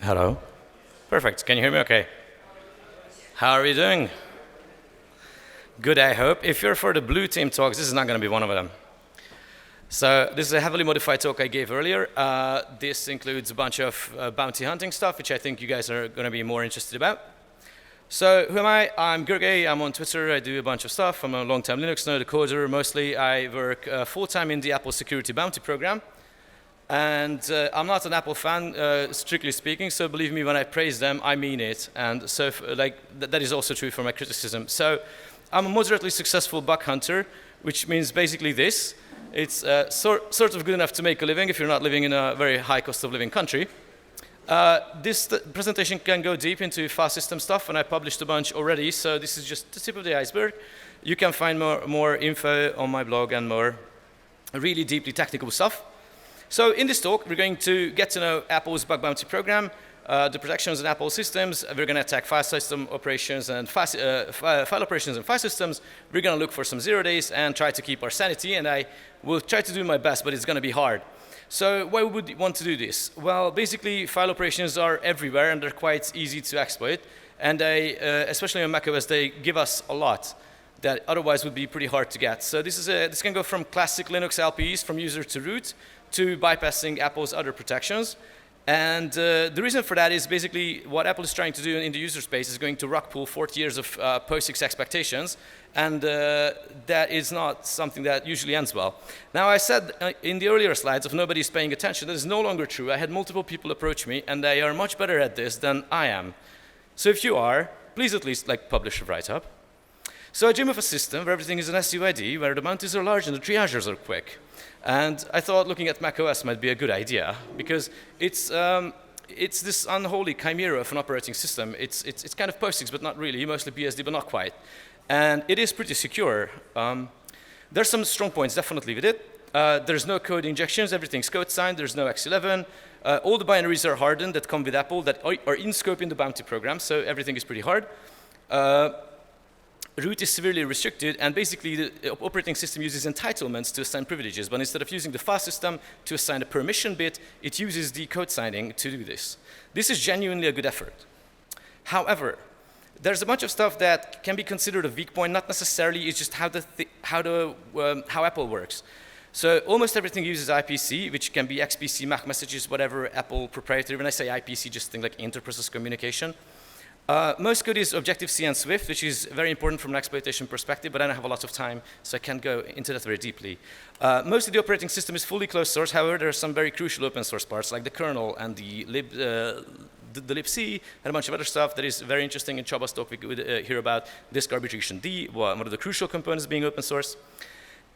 Hello. Perfect. Can you hear me okay? How are you doing? Good, I hope. If you're for the blue team talks, this is not going to be one of them. So this is a heavily modified talk I gave earlier. This includes a bunch of bounty hunting stuff, which I think you guys are going to be more interested about. So who am I? I'm Gergely. I'm on Twitter. I do a bunch of stuff. I'm a long-time Linux node, a coder mostly. I work full-time in the Apple Security Bounty Program. And I'm not an Apple fan, strictly speaking, so believe me, when I praise them, I mean it. And so, that is also true for my criticism. So I'm a moderately successful bug hunter, which means basically this. It's sort of good enough to make a living if you're not living in a very high cost of living country. This presentation can go deep into Filesystem stuff, and I published a bunch already, so this is just the tip of the iceberg. You can find more info on my blog and more really deeply technical stuff. So in this talk, we're going to get to know Apple's bug bounty program, the protections in Apple systems. We're going to attack file system operations and file operations and file systems. We're going to look for some 0 days and try to keep our sanity. And I will try to do my best, but it's going to be hard. So why would we want to do this? Well, basically, file operations are everywhere, and they're quite easy to exploit. And especially on macOS, they give us a lot that otherwise would be pretty hard to get. So this can go from classic Linux LPs, from user to root, to bypassing Apple's other protections. And the reason for that is basically what Apple is trying to do in the user space is going to rug pull 40 years of POSIX expectations, and that is not something that usually ends well. Now, I said in the earlier slides, if nobody's paying attention, that is no longer true. I had multiple people approach me, and they are much better at this than I am. So if you are, please at least publish a write-up. So I dream of a system where everything is an SUID, where the bounties are large and the triagers are quick. And I thought looking at macOS might be a good idea, because it's this unholy chimera of an operating system. It's kind of POSIX, but not really, mostly BSD, but not quite. And it is pretty secure. There's some strong points, definitely, with it. There's no code injections, everything's code signed, there's no X11. All the binaries are hardened that come with Apple that are in scope in the bounty program, so everything is pretty hard. Root is severely restricted, and basically the operating system uses entitlements to assign privileges, but instead of using the file system to assign a permission bit, it uses the code signing to do this. This is genuinely a good effort. However, there's a bunch of stuff that can be considered a weak point, not necessarily, it's just how Apple works. So almost everything uses IPC, which can be XPC, Mac messages, whatever Apple proprietary. When I say IPC, just think like inter-process communication. Most code is Objective-C and Swift, which is very important from an exploitation perspective, but I don't have a lot of time, so I can't go into that very deeply. Most of the operating system is fully closed source. However, there are some very crucial open source parts, like the kernel and the libc, and a bunch of other stuff that is very interesting. In Csaba's talk, we could hear about disk arbitration D, one of the crucial components being open source.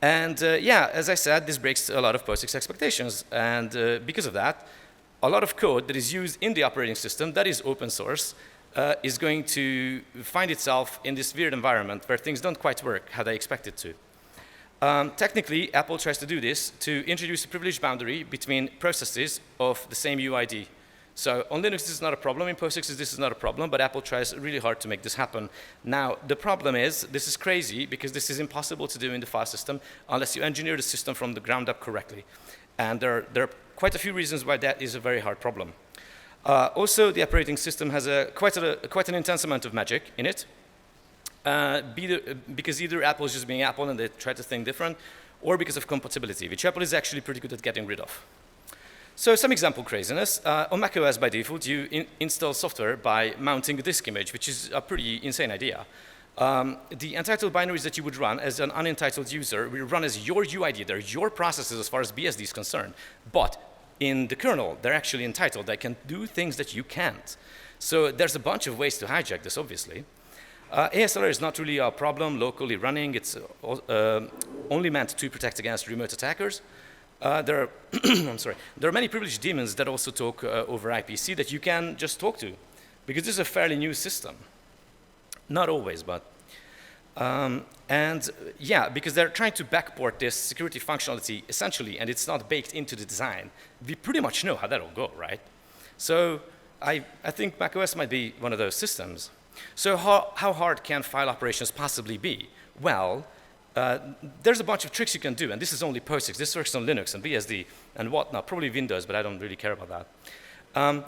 And yeah, as I said, this breaks a lot of POSIX expectations. And because of that, a lot of code that is used in the operating system that is open source is going to find itself in this weird environment where things don't quite work how they expect it to. Technically, Apple tries to do this to introduce a privilege boundary between processes of the same UID. So on Linux, this is not a problem. In POSIX, this is not a problem, but Apple tries really hard to make this happen. Now, the problem is, this is crazy because this is impossible to do in the file system unless you engineer the system from the ground up correctly. And there are quite a few reasons why that is a very hard problem. Also, the operating system has quite an intense amount of magic in it, because either Apple is just being Apple and they try to think different, or because of compatibility, which Apple is actually pretty good at getting rid of. So some example craziness. On macOS, by default, you install software by mounting a disk image, which is a pretty insane idea. The entitled binaries that you would run as an unentitled user will run as your UID. They're your processes as far as BSD is concerned. But in the kernel, they're actually entitled. They can do things that you can't. So there's a bunch of ways to hijack this, obviously. ASLR is not really a problem locally running. It's only meant to protect against remote attackers. There are there are many privileged daemons that also talk over IPC that you can just talk to, because this is a fairly new system. Not always, but. And yeah, because they're trying to backport this security functionality essentially, and it's not baked into the design. We pretty much know how that'll go, right? So I think macOS might be one of those systems. So how hard can file operations possibly be? Well, there's a bunch of tricks you can do, and this is only POSIX. This works on Linux and BSD and whatnot, probably Windows, but I don't really care about that.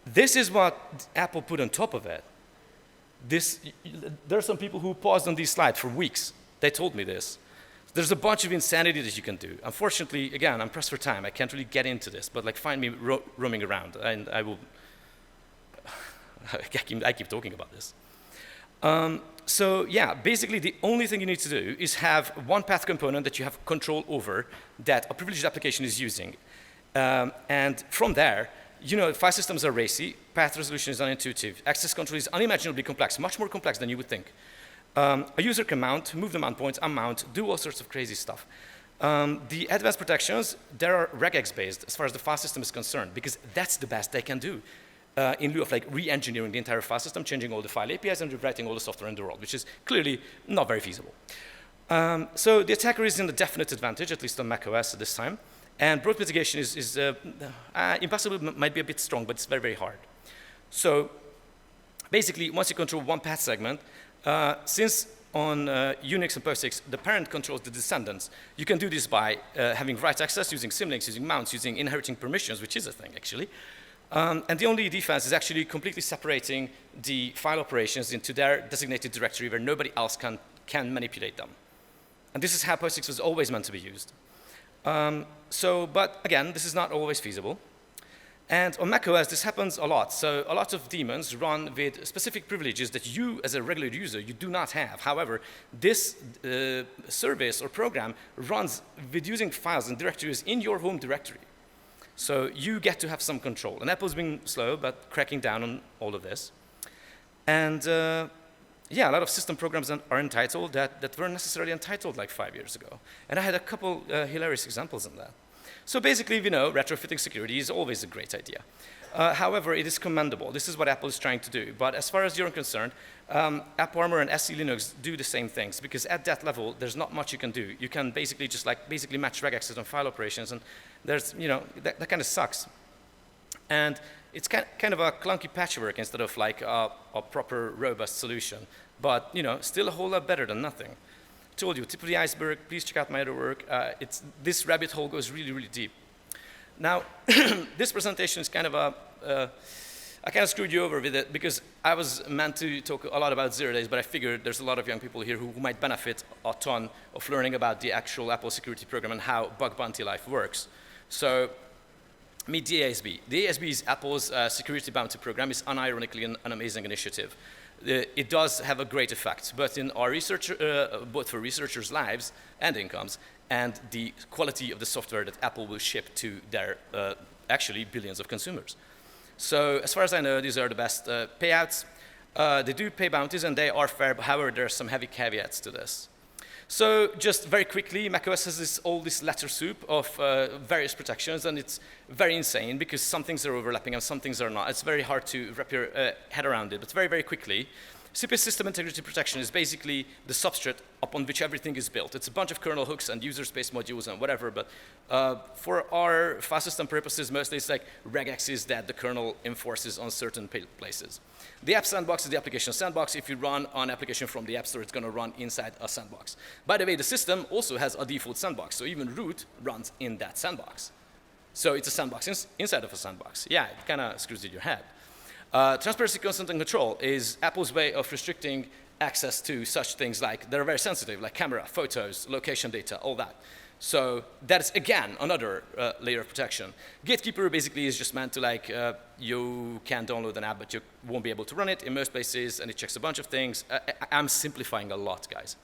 This is what Apple put on top of it. There are some people who paused on these slides for weeks. They told me this. There's a bunch of insanity that you can do. Unfortunately, again, I'm pressed for time. I can't really get into this, but like, find me roaming around, and I will. I keep talking about this. So yeah, basically the only thing you need to do is have one path component that you have control over that a privileged application is using. And from there, you know, file systems are racy, path resolution is unintuitive, access control is unimaginably complex, much more complex than you would think. A user can mount, move the mount points, unmount, do all sorts of crazy stuff. The advanced protections, they are regex based as far as the file system is concerned, because that's the best they can do. In lieu of like re-engineering the entire file system, changing all the file APIs and rewriting all the software in the world, which is clearly not very feasible. So the attacker is in a definite advantage, at least on macOS at this time. And broad mitigation is impossible, might be a bit strong, but it's very, very hard. So basically, once you control one path segment, since on Unix and POSIX, the parent controls the descendants, you can do this by having write access, using symlinks, using mounts, using inheriting permissions, which is a thing, actually. And the only defense is actually completely separating the file operations into their designated directory where nobody else can manipulate them. And this is how POSIX was always meant to be used. But again, this is not always feasible. And on macOS, this happens a lot. So a lot of daemons run with specific privileges that you, as a regular user, you do not have. However, this service or program runs with using files and directories in your home directory. So you get to have some control. And Apple's been slow, but cracking down on all of this. And yeah, a lot of system programs are entitled that weren't necessarily entitled like 5 years ago. And I had a couple hilarious examples on that. So basically, you know, retrofitting security is always a great idea. However, it is commendable. This is what Apple is trying to do. But as far as you're concerned, AppArmor and SE Linux do the same things, because at that level, there's not much you can do. You can basically just like match regexes on file operations, and there's, you know, that kind of sucks. And it's kind of a clunky patchwork instead of like a proper robust solution. But, you know, still a whole lot better than nothing. I told you, tip of the iceberg, please check out my other work. This rabbit hole goes really, really deep. Now, this presentation is kind of I kind of screwed you over with it because I was meant to talk a lot about 0 days, but I figured there's a lot of young people here who might benefit a ton of learning about the actual Apple security program and how bug bounty life works. So, meet the ASB. The ASB is Apple's security bounty program. It's unironically an amazing initiative. It does have a great effect, but in our research, both for researchers' lives and incomes, and the quality of the software that Apple will ship to their actually billions of consumers. So as far as I know, these are the best payouts. They do pay bounties and they are fair, however, there are some heavy caveats to this. So just very quickly, macOS has all this letter soup of various protections, and it's very insane because some things are overlapping and some things are not. It's very hard to wrap your head around it, but very, very quickly, CPU system integrity protection is basically the substrate upon which everything is built. It's a bunch of kernel hooks and user space modules and whatever, but for our file system purposes, mostly it's like regexes that the kernel enforces on certain places. The app sandbox is the application sandbox. If you run an application from the App Store, it's going to run inside a sandbox. By the way, the system also has a default sandbox, so even root runs in that sandbox. So it's a sandbox inside of a sandbox. Yeah, it kind of screws with your head. Transparency, consent, and control is Apple's way of restricting access to such things like, that are very sensitive, like camera, photos, location data, all that. So that's, again, another layer of protection. Gatekeeper basically is just meant to, like, you can download an app, but you won't be able to run it in most places, and it checks a bunch of things. I'm simplifying a lot, guys.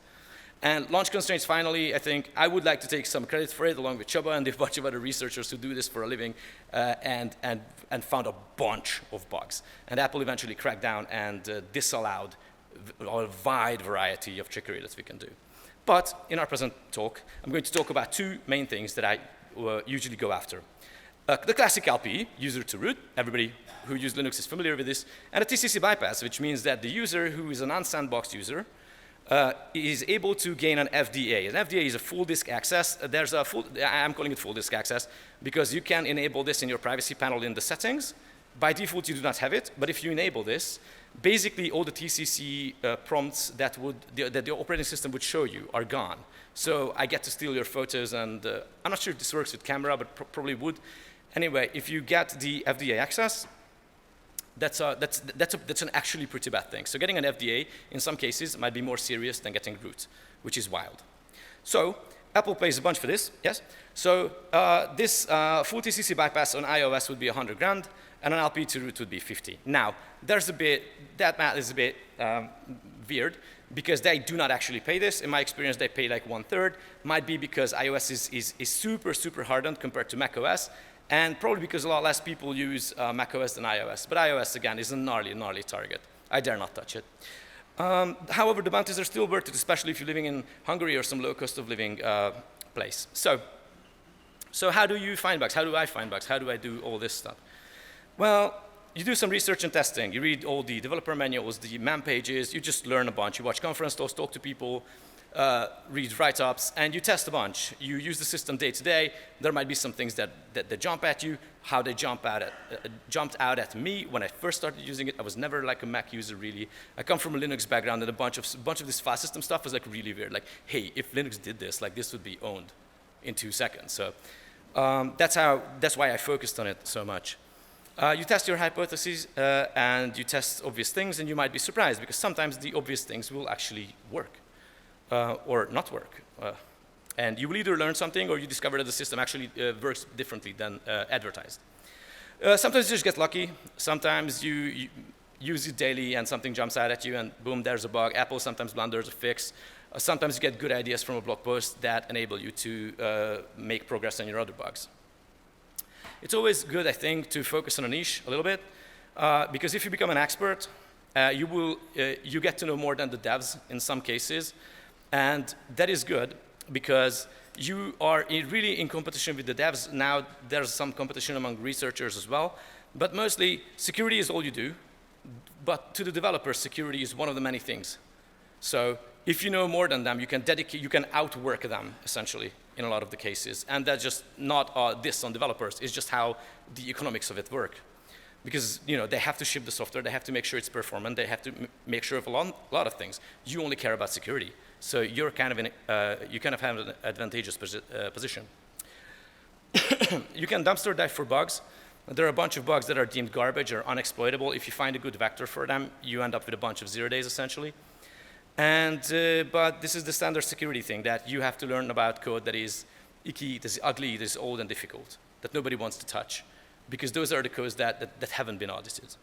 And launch constraints, finally, I think I would like to take some credit for it, along with Csaba and a bunch of other researchers who do this for a living, and found a bunch of bugs. And Apple eventually cracked down and disallowed a wide variety of trickery that we can do. But in our present talk, I'm going to talk about two main things that I usually go after. The classic LP, user to root. Everybody who uses Linux is familiar with this. And a TCC bypass, which means that the user who is a non-sandboxed user is able to gain an FDA. An FDA is a full disk access. There's a I'm calling it full disk access because you can enable this in your privacy panel in the settings. By default, you do not have it, but if you enable this, basically all the TCC prompts that the operating system would show you are gone. So I get to steal your photos, and I'm not sure if this works with camera, but probably would. Anyway, if you get the FDA access, That's an actually pretty bad thing. So getting an FDA, in some cases, might be more serious than getting root, which is wild. So Apple pays a bunch for this, yes? So this full TCC bypass on iOS would be 100 grand, and an LP to root would be 50. Now, that math is a bit weird, because they do not actually pay this. In my experience, they pay like 1/3. Might be because iOS is super, super hardened compared to macOS, and probably because a lot less people use macOS than iOS. But iOS, again, is a gnarly, gnarly target. I dare not touch it. However, the bounties are still worth it, especially if you're living in Hungary or some low cost of living place. So how do you find bugs? How do I find bugs? How do I do all this stuff? Well, you do some research and testing. You read all the developer manuals, the man pages. You just learn a bunch. You watch conference talks, talk to people, read write-ups, and you test a bunch. You use the system day to day. There might be some things that jump at you. How they jumped out at me when I first started using it. I was never like a Mac user, really. I come from a Linux background, and a bunch of this Filesystem stuff was like really weird. Like, hey, if Linux did this, like this would be owned in 2 seconds. So that's why I focused on it so much. You test your hypotheses, and you test obvious things, and you might be surprised, because sometimes the obvious things will actually work, or not work. And you will either learn something, or you discover that the system actually works differently than advertised. Sometimes you just get lucky. Sometimes you use it daily, and something jumps out at you, and boom, there's a bug. Apple sometimes blunders a fix. Sometimes you get good ideas from a blog post that enable you to make progress on your other bugs. It's always good, I think, to focus on a niche a little bit, because if you become an expert, you get to know more than the devs in some cases, and that is good because you are really in competition with the devs. Now there's some competition among researchers as well, but mostly security is all you do, but to the developers, security is one of the many things. So if you know more than them, you can outwork them, essentially, in a lot of the cases. And that's just not this on developers, it's just how the economics of it work. Because they have to ship the software, they have to make sure it's performant, they have to make sure of a lot of things. You only care about security. So you're kind of you kind of have an advantageous position. You can dumpster dive for bugs. There are a bunch of bugs that are deemed garbage or unexploitable. If you find a good vector for them, you end up with a bunch of 0 days, essentially. And, but this is the standard security thing, that you have to learn about code that is icky, that is ugly, that is old and difficult, that nobody wants to touch, because those are the codes that haven't been audited.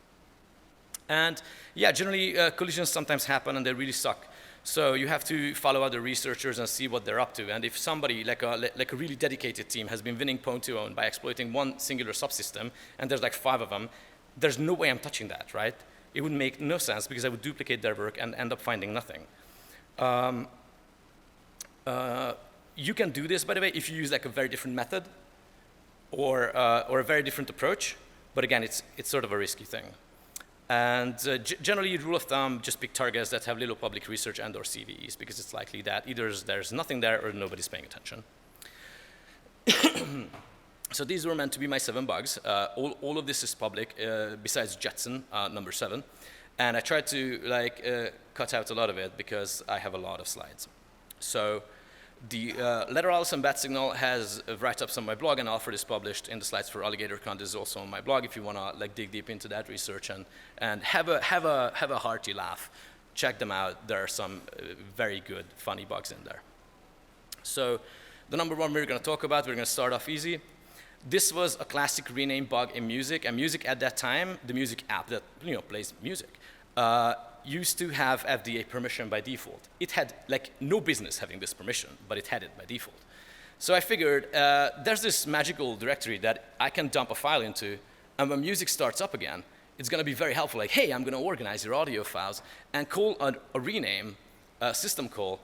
And yeah, generally collisions sometimes happen and they really suck. So you have to follow other researchers and see what they're up to. And if somebody, like a really dedicated team, has been winning pwn to own by exploiting one singular subsystem, and there's like 5 of them, there's no way I'm touching that, right? It would make no sense, because I would duplicate their work and end up finding nothing. You can do this, by the way, if you use like a very different method or a very different approach. But again, it's sort of a risky thing. And generally, rule of thumb, just pick targets that have little public research and/or CVEs, because it's likely that either there's nothing there or nobody's paying attention. So these were meant to be my 7 bugs. All of this is public, besides Jetson, number 7. And I tried to cut out a lot of it because I have a lot of slides. So the laterals and bat signal has write-ups on my blog, and Alfred is published in the slides for AlligatorCon. This is also on my blog if you want to dig deep into that research and have a hearty laugh. Check them out. There are some very good, funny bugs in there. So the number 1 we're going to talk about, we're going to start off easy. This was a classic rename bug in music, and music at that time, the music app that plays music, used to have FDA permission by default. It had no business having this permission, but it had it by default. So I figured there's this magical directory that I can dump a file into, and when music starts up again, it's going to be very helpful. Like, hey, I'm going to organize your audio files and call a rename system call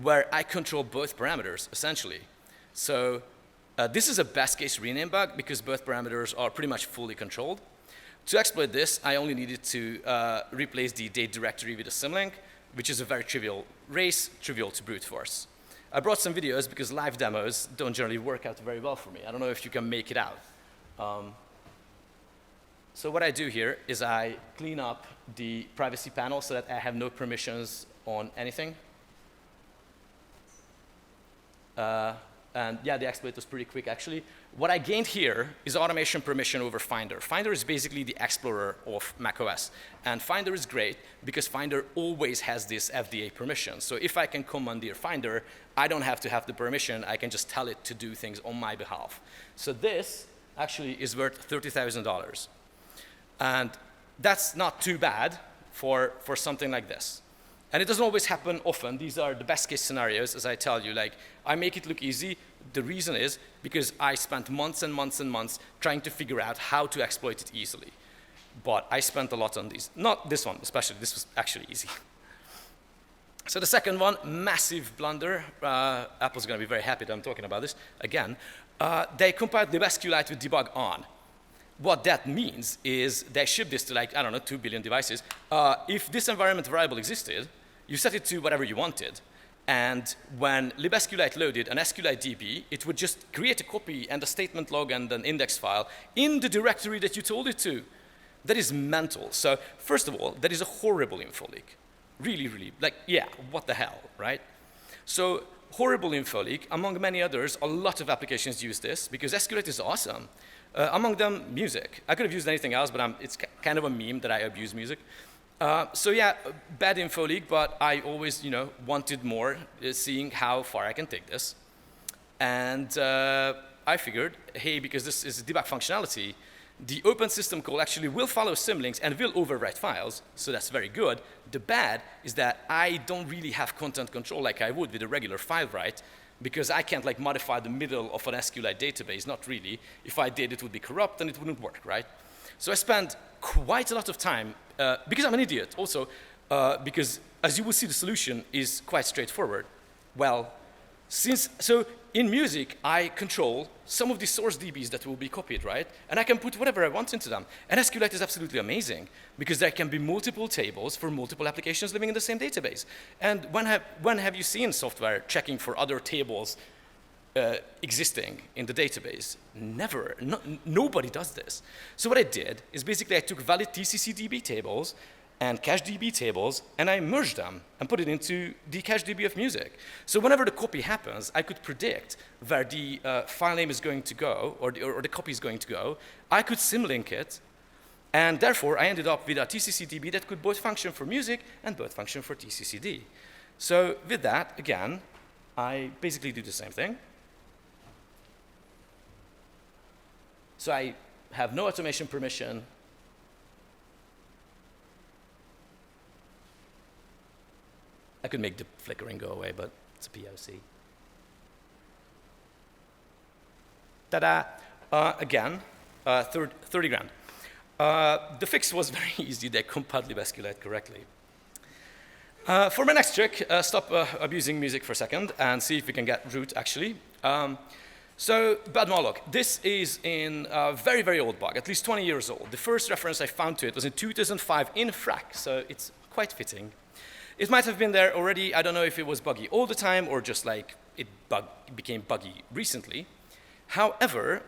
where I control both parameters, essentially. So this is a best case rename bug because both parameters are pretty much fully controlled. To exploit this, I only needed to replace the date directory with a symlink, which is a very trivial race, trivial to brute force. I brought some videos because live demos don't generally work out very well for me. I don't know if you can make it out. So what I do here is I clean up the privacy panel so that I have no permissions on anything. And yeah, the exploit was pretty quick, actually. What I gained here is automation permission over Finder. Finder is basically the explorer of macOS. And Finder is great because Finder always has this FDA permission. So if I can commandeer Finder, I don't have to have the permission. I can just tell it to do things on my behalf. So this actually is worth $30,000. And that's not too bad for something like this. And it doesn't always happen often. These are the best case scenarios, as I tell you. Like, I make it look easy. The reason is because I spent months and months and months trying to figure out how to exploit it easily. But I spent a lot on these. Not this one, especially. This was actually easy. So the second one, massive blunder. Apple's going to be very happy that I'm talking about this. Again, they compiled libsqlite with debug on. What that means is they ship this to, like, I don't know, 2 billion devices. If this environment variable existed, you set it to whatever you wanted. And when libsqlite loaded an SQLite DB, it would just create a copy and a statement log and an index file in the directory that you told it to. That is mental. So first of all, that is a horrible info leak. Really, really, like, yeah, what the hell, right? So horrible info leak. Among many others, a lot of applications use this because SQLite is awesome. Among them, music. I could have used anything else, but it's kind of a meme that I abuse music. So yeah, bad info leak, but I always, wanted more, seeing how far I can take this. And I figured, hey, because this is debug functionality, the open system call actually will follow symlinks and will overwrite files, so that's very good. The bad is that I don't really have content control like I would with a regular file write, because I can't, like, modify the middle of an SQLite database, not really. If I did, it would be corrupt and it wouldn't work, right? So I spent quite a lot of time, because I'm an idiot also, because as you will see, the solution is quite straightforward. Well, so in music, I control some of the source DBs that will be copied, right? And I can put whatever I want into them. And SQLite is absolutely amazing because there can be multiple tables for multiple applications living in the same database. And when have you seen software checking for other tables existing in the database? Never. Nobody does this. So what I did is basically I took valid TCCDB tables and CacheDB tables, and I merged them and put it into the CacheDB of music. So whenever the copy happens, I could predict where the file name is going to go, or the copy is going to go. I could symlink it, and therefore I ended up with a TCCDB that could both function for music and both function for TCCD. So with that, again, I basically do the same thing. So I have no automation permission. I could make the flickering go away, but it's a POC. Ta-da! Again, 30 grand. The fix was very easy. They compiled libsqlite correctly. For my next trick, stop abusing music for a second and see if we can get root, actually. So Badmalloc, this is in a very, very old bug, at least 20 years old. The first reference I found to it was in 2005 in Frac, so it's quite fitting. It might have been there already. I don't know if it was buggy all the time or just like it became buggy recently. However,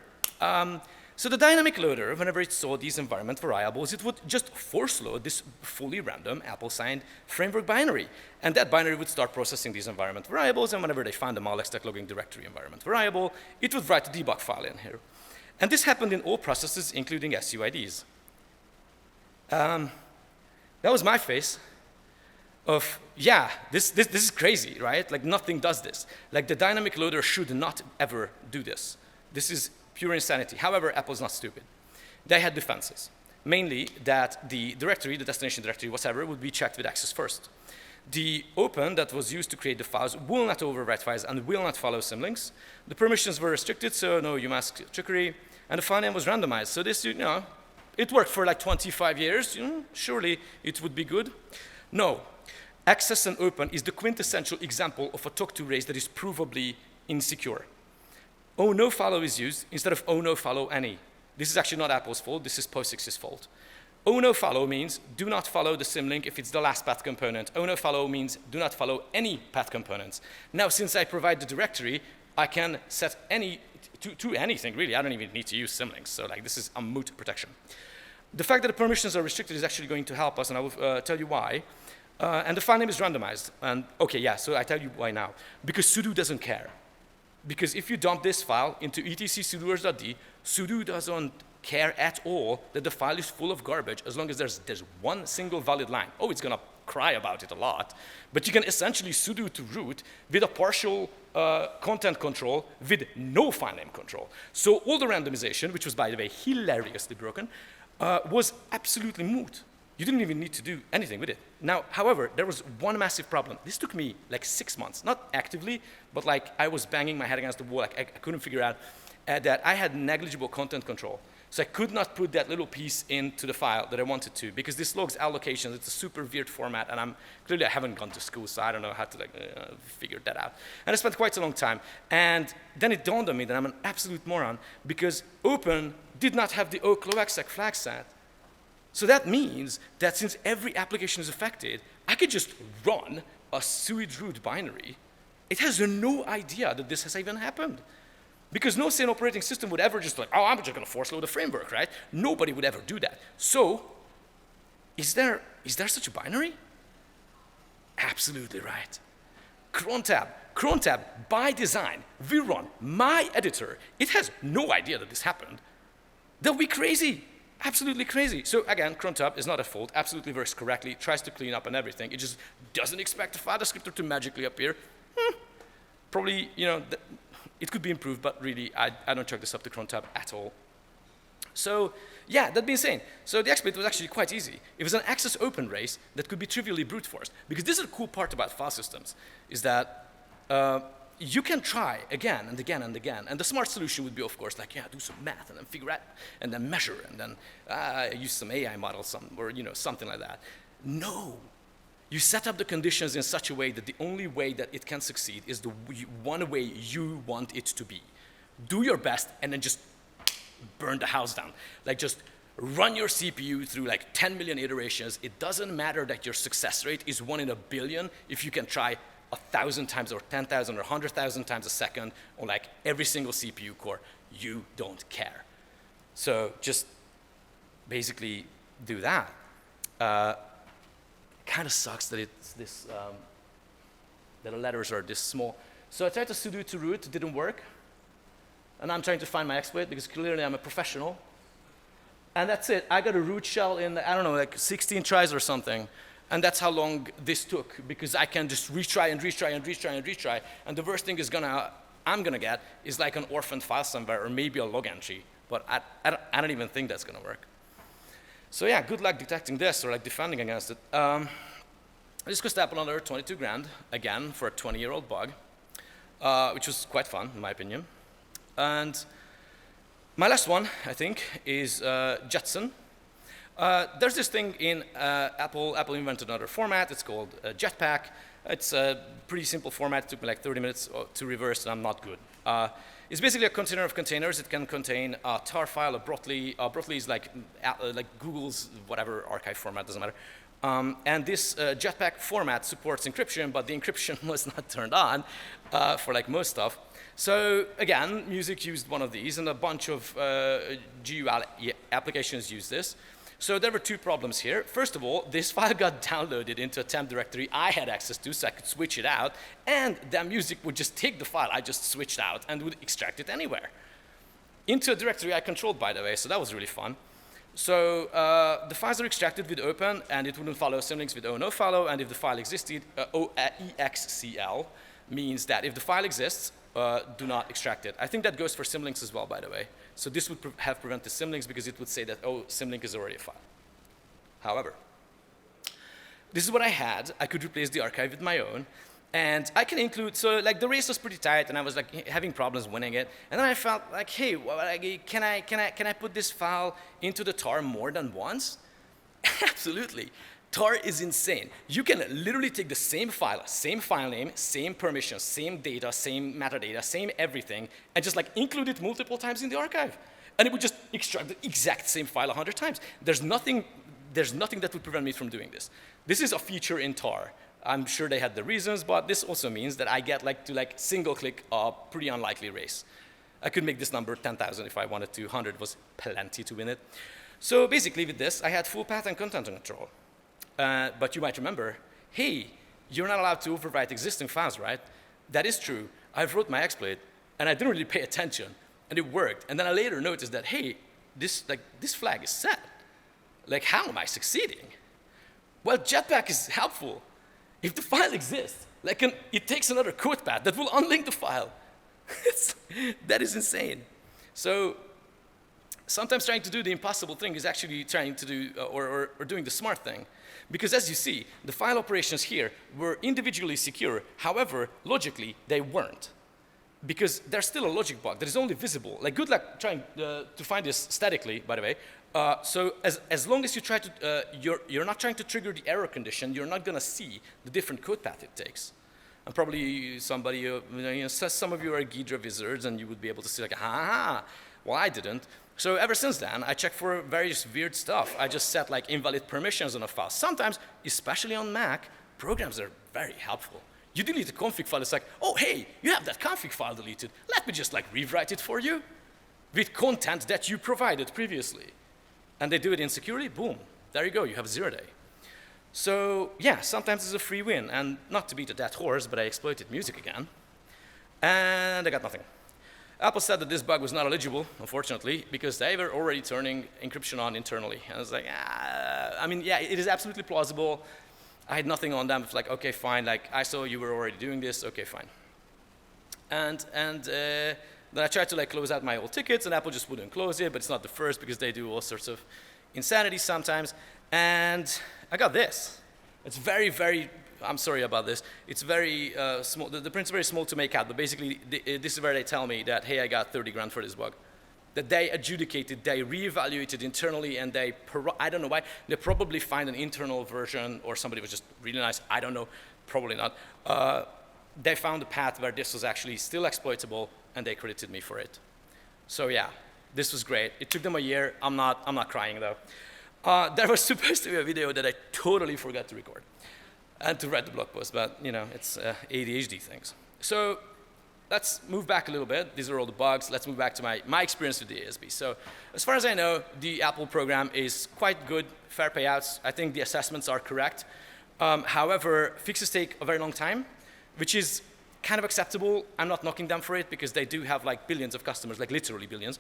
so the dynamic loader, whenever it saw these environment variables, it would just force load this fully random Apple-signed framework binary. And that binary would start processing these environment variables, and whenever they found a malloc stack logging directory environment variable, it would write a debug file in here. And this happened in all processes, including SUIDs. That was my face of, yeah, this is crazy, right? Like, nothing does this. Like, the dynamic loader should not ever do this. This is pure insanity. However, Apple's not stupid. They had defenses, mainly that the directory, the destination directory, whatever, would be checked with access first. The open that was used to create the files will not overwrite files and will not follow symlinks. The permissions were restricted, so no UMask trickery, and the file name was randomized. So this, it worked for like 25 years. Surely it would be good. No. Access and open is the quintessential example of a talk-to race that is provably insecure. Oh no follow is used instead of oh no follow any. This is actually not Apple's fault, this is POSIX's fault. Oh no follow means do not follow the symlink if it's the last path component. Oh no follow means do not follow any path components. Now, since I provide the directory, I can set any to anything, really. I don't even need to use symlinks, so like this is a moot protection. The fact that the permissions are restricted is actually going to help us, and I will tell you why. And the file name is randomized. And okay, yeah, so I tell you why now. Because sudo doesn't care. Because if you dump this file into etc sudo.d, sudo doesn't care at all that the file is full of garbage as long as there's one single valid line. Oh, it's going to cry about it a lot. But you can essentially sudo to root with a partial content control with no file name control. So all the randomization, which was, by the way, hilariously broken, was absolutely moot. You didn't even need to do anything with it. Now, however, there was one massive problem. This took me like 6 months, not actively, but like I was banging my head against the wall. Like I couldn't figure out that I had negligible content control. So I could not put that little piece into the file that I wanted to because this logs allocations. It's a super weird format, and clearly I haven't gone to school, so I don't know how to figure that out. And I spent quite a long time. And then it dawned on me that I'm an absolute moron because Open did not have the ocloexec flag set. So that means that since every application is affected, I could just run a suid root binary. It has no idea that this has even happened. Because no sane operating system would ever just like, oh, I'm just going to force load a framework, right? Nobody would ever do that. So is there such a binary? Absolutely right. Cron tab, by design, we run my editor. It has no idea that this happened. That would be crazy. Absolutely crazy. So again, cron tab is not at fault, absolutely works correctly, tries to clean up and everything. It just doesn't expect the file descriptor to magically appear. Probably, it could be improved, but really, I don't chalk this up to cron tab at all. So yeah, that being said, so the exploit was actually quite easy. It was an access open race that could be trivially brute forced. Because this is a cool part about file systems, is that you can try again and again and again. And the smart solution would be, of course, like, yeah, do some math and then figure out, and then measure, and then use some AI model, or something like that. No. You set up the conditions in such a way that the only way that it can succeed is the one way you want it to be. Do your best and then just burn the house down. Like just run your CPU through like 10 million iterations. It doesn't matter that your success rate is 1 in a billion if you can try 1,000 times or 10,000 or 100,000 times a second on like every single CPU core. You don't care. So just basically do that. Kind of sucks that it's this, that the letters are this small. So I tried to sudo to root, it didn't work. And I'm trying to find my exploit because clearly I'm a professional. And that's it. I got a root shell in, I don't know, like 16 tries or something. And that's how long this took because I can just retry and retry and retry and retry. And the worst thing I'm gonna get is like an orphaned file somewhere or maybe a log entry. But I don't even think that's gonna work. So yeah, good luck detecting this or like defending against it. This cost Apple another 22 grand, again, for a 20-year-old bug, which was quite fun, in my opinion. And my last one, I think, is Jetson. There's this thing in Apple invented another format. It's called Jetpack. It's a pretty simple format. It took me like 30 minutes to reverse, and I'm not good. It's basically a container of containers. It can contain a tar file, a Brotli. Brotli is like Google's whatever archive format, doesn't matter. And this Jetpack format supports encryption, but the encryption was not turned on for like most stuff. So again, music used one of these, and a bunch of GUI applications use this. So there were two problems here. First of all, this file got downloaded into a temp directory I had access to, so I could switch it out, and that music would just take the file I just switched out and would extract it anywhere. Into a directory I controlled, by the way, so that was really fun. So the files are extracted with open, and it wouldn't follow symlinks with nofollow, and if the file existed, excl means that if the file exists, do not extract it. I think that goes for symlinks as well, by the way. So this would have prevented symlinks because it would say that, oh, symlink is already a file. However, this is what I had. I could replace the archive with my own. And I can include, so like the race was pretty tight, and I was like having problems winning it. And then I felt like, hey, well, can I put this file into the tar more than once? Absolutely. Tar is insane. You can literally take the same file name, same permissions, same data, same metadata, same everything, and just like include it multiple times in the archive. And it would just extract the exact same file 100 times. There's nothing that would prevent me from doing this. This is a feature in tar. I'm sure they had the reasons, but this also means that I get to single click a pretty unlikely race. I could make this number 10,000 if I wanted to. 100 was plenty to win it. So basically with this, I had full path and content control. But you might remember, hey, you're not allowed to overwrite existing files, right? That is true. I've wrote my exploit. And I didn't really pay attention, and it worked. And then I later noticed that, hey, this flag is set. Like, how am I succeeding? Well, Jetpack is helpful. If the file exists, it takes another code path that will unlink the file. That is insane. So sometimes trying to do the impossible thing is actually trying to do, or doing the smart thing. Because as you see, the file operations here were individually secure. However, logically, they weren't. Because there's still a logic bug that is only visible. Like, good luck trying to find this statically, by the way. So as long as you try to, you're not trying to trigger the error condition, you're not going to see the different code path it takes. And probably somebody, some of you are Ghidra wizards, and you would be able to see, like, ha. Well, I didn't. So ever since then, I check for various weird stuff. I just set like invalid permissions on a file. Sometimes, especially on Mac, programs are very helpful. You delete a config file, it's like, oh, hey, you have that config file deleted. Let me just like rewrite it for you with content that you provided previously. And they do it insecurely, boom, there you go, you have 0 day. So yeah, sometimes it's a free win. And not to beat a dead horse, but I exploited music again. And I got nothing. Apple said that this bug was not eligible, unfortunately, because they were already turning encryption on internally. And I was like, I mean, yeah, it is absolutely plausible. I had nothing on them. It's like, okay, fine. Like, I saw you were already doing this. Okay, fine. And then I tried to like close out my old tickets, and Apple just wouldn't close it. But it's not the first, because they do all sorts of insanity sometimes. And I got this. It's very, very. I'm sorry about this. It's very small. The print's very small to make out. But basically, this is where they tell me that, hey, I got 30 grand for this bug. That they adjudicated, they reevaluated internally, and I don't know why, they probably find an internal version, or somebody was just really nice, I don't know, probably not. They found a path where this was actually still exploitable, and they credited me for it. So yeah, this was great. It took them a year. I'm not crying though. There was supposed to be a video that I totally forgot to record and to write the blog post, but it's ADHD things. So let's move back a little bit. These are all the bugs. Let's move back to my experience with the ASB. So as far as I know, the Apple program is quite good, fair payouts. I think the assessments are correct. However, fixes take a very long time, which is kind of acceptable. I'm not knocking them for it, because they do have like billions of customers, like literally billions.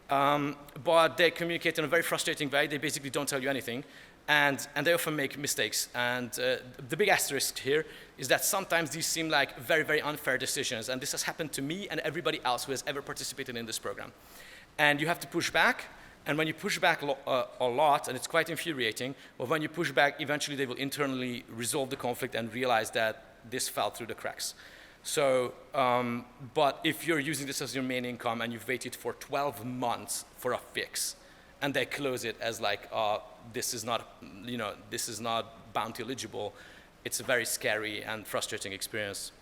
But they communicate in a very frustrating way. They basically don't tell you anything. And they often make mistakes. And the big asterisk here is that sometimes these seem like very, very unfair decisions. And this has happened to me and everybody else who has ever participated in this program. And you have to push back. And when you push back a lot, and it's quite infuriating, but when you push back, eventually they will internally resolve the conflict and realize that this fell through the cracks. So, but if you're using this as your main income and you've waited for 12 months for a fix, and they close it as like, this is not bounty eligible, it's a very scary and frustrating experience.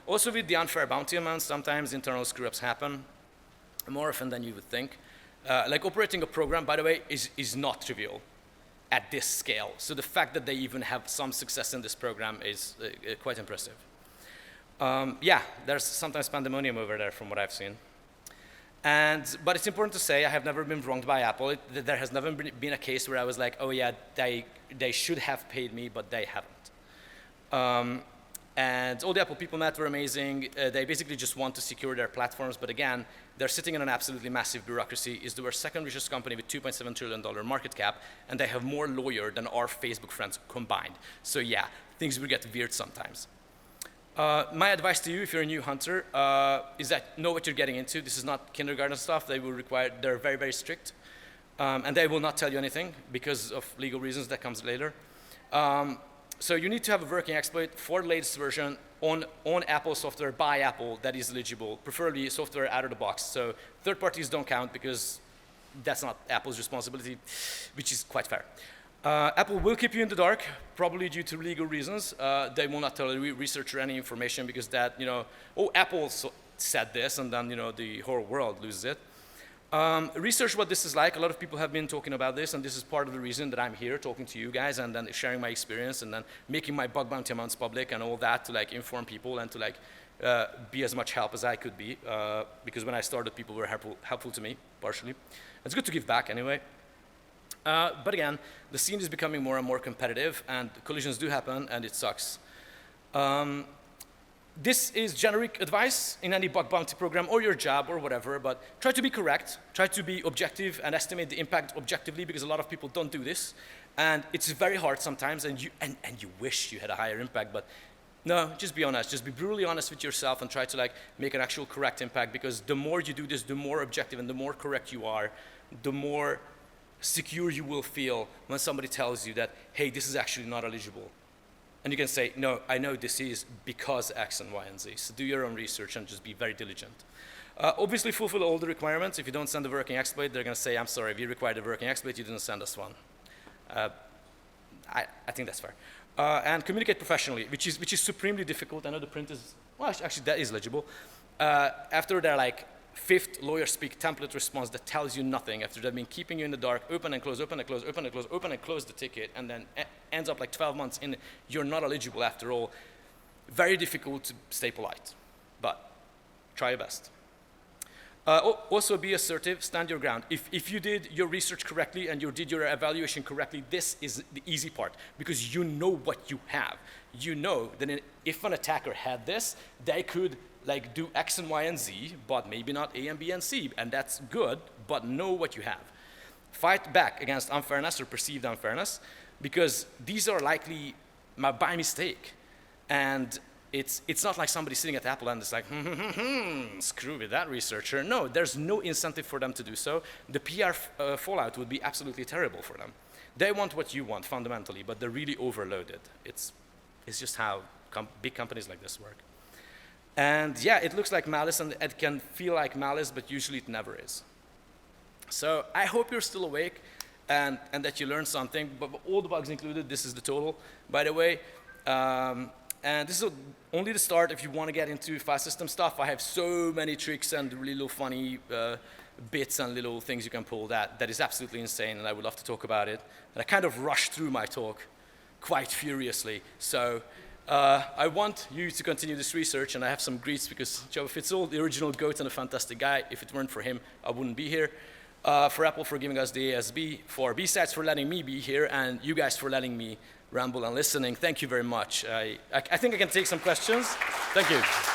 Also with the unfair bounty amounts, sometimes internal screw-ups happen, more often than you would think. Like operating a program, by the way, is not trivial at this scale. So the fact that they even have some success in this program is quite impressive. Yeah, there's sometimes pandemonium over there from what I've seen. But it's important to say I have never been wronged by Apple. There has never been a case where I was like, oh yeah, they should have paid me, but they haven't. And all the Apple people met were amazing. They basically just want to secure their platforms, but again, they're sitting in an absolutely massive bureaucracy. It's the second richest company with $2.7 trillion market cap, and they have more lawyers than our Facebook friends combined. So yeah, things will get weird sometimes. My advice to you, if you're a new hunter, is that know what you're getting into. This is not kindergarten stuff. They're very, very strict. And they will not tell you anything because of legal reasons that comes later. So you need to have a working exploit for the latest version on Apple software by Apple that is eligible, preferably software out of the box. So third parties don't count because that's not Apple's responsibility, which is quite fair. Apple will keep you in the dark, probably due to legal reasons. They will not tell a researcher any information because that, oh, Apple said this, and then, the whole world loses it. Research what this is like. A lot of people have been talking about this, and this is part of the reason that I'm here talking to you guys and then sharing my experience and then making my bug bounty amounts public and all that to like inform people and to like be as much help as I could be. Because when I started, people were helpful to me, partially. It's good to give back anyway. But again, the scene is becoming more and more competitive, and collisions do happen, and it sucks. This is generic advice in any bug bounty program or your job or whatever, but try to be correct, try to be objective and estimate the impact objectively, because a lot of people don't do this. And it's very hard sometimes, and you wish you had a higher impact, but no, just be honest. Just be brutally honest with yourself and try to make an actual correct impact, because the more you do this, the more objective and the more correct you are, the more secure you will feel when somebody tells you that, hey, this is actually not eligible. And you can say, no, I know this is because X and Y and Z. So do your own research and just be very diligent. Obviously, fulfill all the requirements. If you don't send a working exploit, they're going to say, I'm sorry, we required a working exploit, you didn't send us one. I think that's fair. And communicate professionally, which is supremely difficult. I know the print is, well, actually, that is legible. After their fifth lawyer speak template response that tells you nothing, after they've been keeping you in the dark, open and close, open and close, open and close, open and close the ticket, and then ends up 12 months in, you're not eligible after all. Very difficult to stay polite, but try your best. Also be assertive, stand your ground. If you did your research correctly and you did your evaluation correctly, this is the easy part, because you know what you have. You know that if an attacker had this, they could do X and Y and Z, but maybe not A and B and C, and that's good, but know what you have. Fight back against unfairness or perceived unfairness, because these are likely by mistake. And it's not like somebody sitting at Apple and it's like, screw with that researcher. No, there's no incentive for them to do so. The PR fallout would be absolutely terrible for them. They want what you want fundamentally, but they're really overloaded. It's just how big companies like this work. And yeah, it looks like malice and it can feel like malice, but usually it never is. So I hope you're still awake and that you learned something, but all the bugs included, this is the total, by the way. And this is only the start. If you want to get into Filesystem stuff, I have so many tricks and really little funny bits and little things you can pull that is absolutely insane, and I would love to talk about it. And I kind of rushed through my talk quite furiously. So I want you to continue this research, and I have some greets, because Joe Fitzall, the original GOAT and a fantastic guy, if it weren't for him, I wouldn't be here. For Apple for giving us the ASB, for BSides for letting me be here, and you guys for letting me ramble and listening. Thank you very much. I think I can take some questions. Thank you.